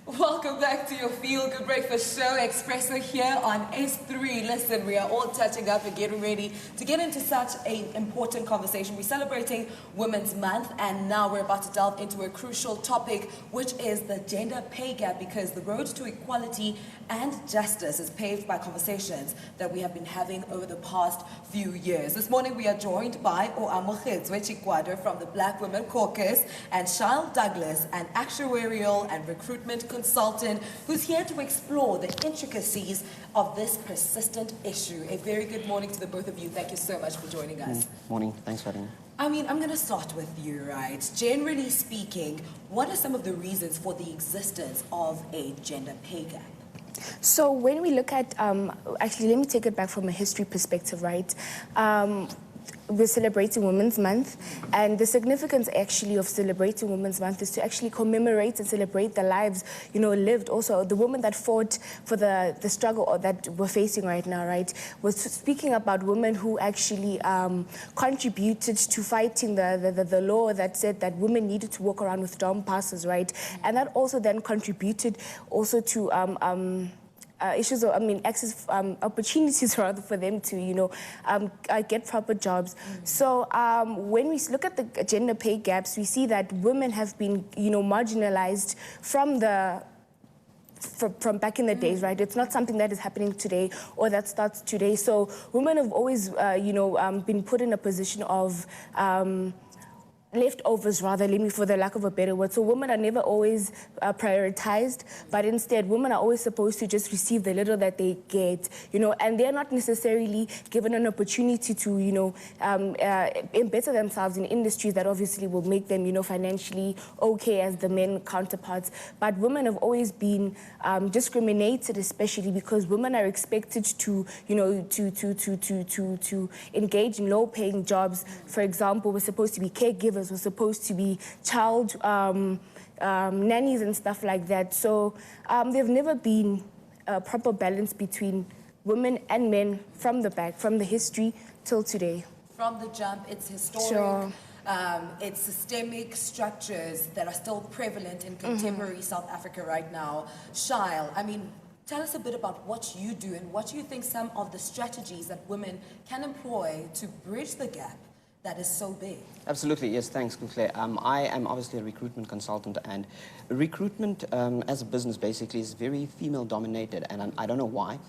Welcome back to your Feel Good Breakfast show, Expresso here on S3. Listen, we are all touching up and getting ready to get into such an important conversation. We're celebrating Women's Month, and now we're about to delve into a crucial topic, which is the gender pay gap, because the road to equality and justice is paved by conversations that we have been having over the past few years. This morning we are joined by Oamogetswe Chikwado from the Black Women Caucus and Charles Douglas, an actuarial and recruitment consultant who's here to explore the intricacies of this persistent issue. A very good morning to the both of you. Thank you so much for joining us. Morning. Thanks for having me. I mean, I'm going to start with you, right? Generally speaking, what are some of the reasons for the existence of a gender pay gap? So when we look at, actually, let me take it back from a history perspective, right? We're celebrating Women's Month, and the significance actually of celebrating Women's Month is to actually commemorate and celebrate the lives, lived. Also, the women that fought for the struggle that we're facing right now, right? Was speaking about women who actually contributed to fighting the law that said that women needed to walk around with dorm passes, right? And that also then contributed also to issues of, access opportunities rather for them to, get proper jobs. So when we look at the gender pay gaps, we see that women have been, marginalized from back in the days, right? It's not something that is happening today or that starts today. So women have always, been put in a position of leftovers, rather, for the lack of a better word. So women are never always prioritized, but instead women are always supposed to just receive the little that they get, and they're not necessarily given an opportunity to, better themselves in industries that obviously will make them, financially okay as the men counterparts. But women have always been discriminated, especially because women are expected to, to engage in low-paying jobs. For example, we're supposed to be caregivers. We're supposed to be child nannies and stuff like that. So there's never been a proper balance between women and men from the history till today. From the jump, it's historic. Sure. It's systemic structures that are still prevalent in contemporary South Africa right now. Shail, tell us a bit about what you do and what you think some of the strategies that women can employ to bridge the gap that is so big. Absolutely, yes, thanks, Claire. I am obviously a recruitment consultant, and recruitment as a business basically is very female-dominated, and I don't know why.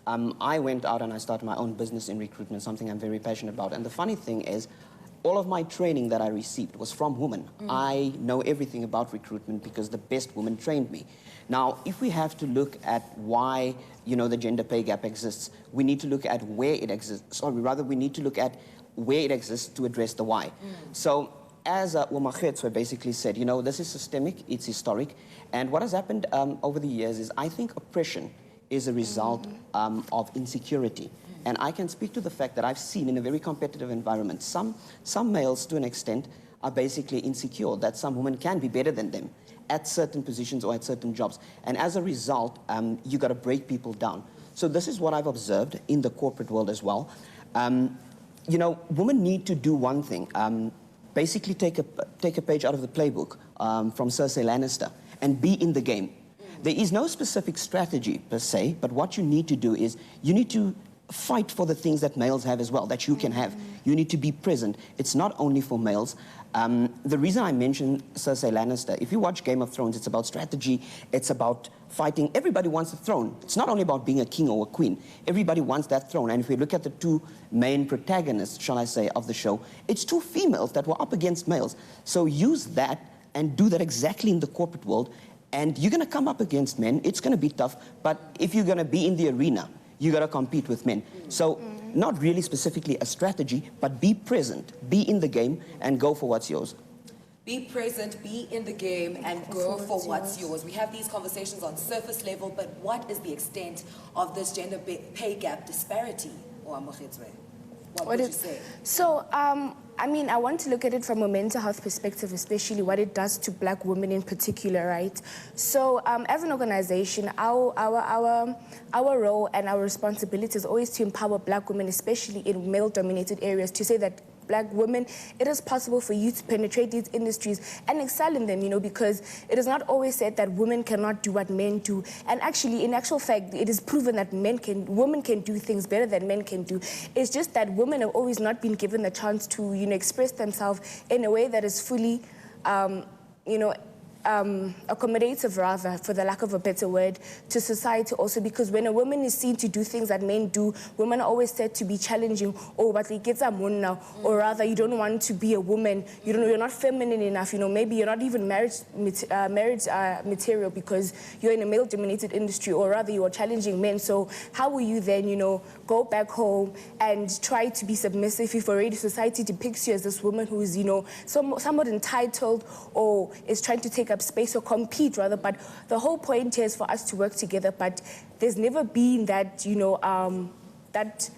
I went out and I started my own business in recruitment, something I'm very passionate about. And the funny thing is, all of my training that I received was from women. I know everything about recruitment because the best women trained me. Now, if we have to look at why, the gender pay gap exists, we need to look at where it exists. We need to look at where it exists to address the why. So, as Oamogetswe basically said, this is systemic, it's historic, and what has happened over the years is I think oppression is a result of insecurity. And I can speak to the fact that I've seen in a very competitive environment, some males to an extent are basically insecure, that some women can be better than them at certain positions or at certain jobs. And as a result, you got to break people down. So this is what I've observed in the corporate world as well. Women need to do one thing, basically take a page out of the playbook from Cersei Lannister and be in the game. There is no specific strategy per se, but what you need to do is you need to fight for the things that males have as well, that you can have. You need to be present. It's not only for males. The reason I mentioned Cersei Lannister, if you watch Game of Thrones, it's about strategy, it's about fighting. Everybody wants a throne. It's not only about being a king or a queen. Everybody wants that throne. And if we look at the two main protagonists, shall I say, of the show, it's two females that were up against males. So use that and do that exactly in the corporate world. And you're going to come up against men. It's going to be tough. But if you're going to be in the arena, you got to compete with men. So not really specifically a strategy, but be present, be in the game, and go for what's yours. Be present, be in the game, and go for what's yours. We have these conversations on surface level, but what is the extent of this gender pay gap disparity, Oamogetswe? What would you say? So, I want to look at it from a mental health perspective, especially what it does to Black women in particular, right? So, as an organization, our role and our responsibility is always to empower Black women, especially in male-dominated areas, to say that black women, it is possible for you to penetrate these industries and excel in them, you know, because it is not always said that women cannot do what men do. And actually, in actual fact, it is proven that women can do things better than men can do. It's just that women have always not been given the chance to, you know, express themselves in a way that is fully, you know, accommodative, rather, for the lack of a better word, to society also, because when a woman is seen to do things that men do, women are always said to be challenging, oh, but it gets a moon now, or rather, you don't want to be a woman, you're not feminine enough, you know, maybe you're not even marriage material because you're in a male-dominated industry, or rather, you are challenging men. So how will you then, you know, go back home and try to be submissive if already society depicts you as this woman who is, you know, somewhat entitled or is trying to take up space or compete, rather? But the whole point here is for us to work together, but there's never been that, you know, that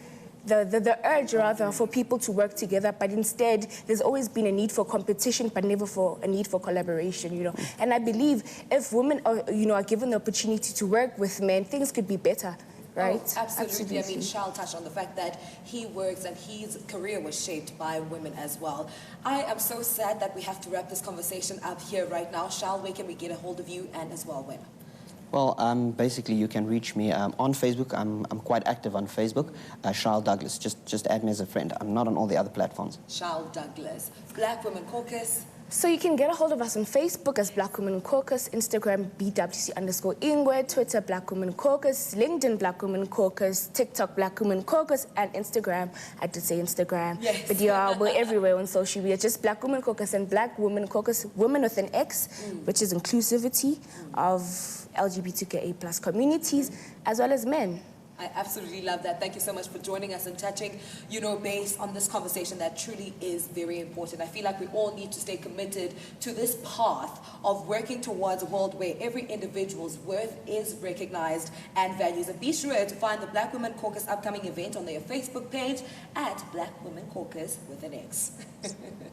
the urge, rather, for people to work together, but instead there's always been a need for competition, but never for a need for collaboration, you know. And I believe if women are, you know, are given the opportunity to work with men, things could be better. Right? Oh, absolutely. I mean, Charles touched on the fact that he works and his career was shaped by women as well. I am so sad that we have to wrap this conversation up here right now. Charles, where can we get a hold of you, and as well when? Well, basically, you can reach me on Facebook. I'm quite active on Facebook. Charles Douglas. Just add me as a friend. I'm not on all the other platforms. Charles Douglas. Black Women Caucus. So you can get a hold of us on Facebook as Black Women Caucus, Instagram BWC_Ingwe, Twitter Black Women Caucus, LinkedIn Black Women Caucus, TikTok Black Women Caucus, and Instagram. I did say Instagram, yes. But yeah, we're everywhere on social media. Just Black Women Caucus and Black Women Caucus, women with an X, which is inclusivity of LGBTQIA+ communities, as well as men. I absolutely love that. Thank you so much for joining us and touching, you know, base on this conversation that truly is very important. I feel like we all need to stay committed to this path of working towards a world where every individual's worth is recognized and valued. And be sure to find the Black Women Caucus upcoming event on their Facebook page at Black Women Caucus with an X.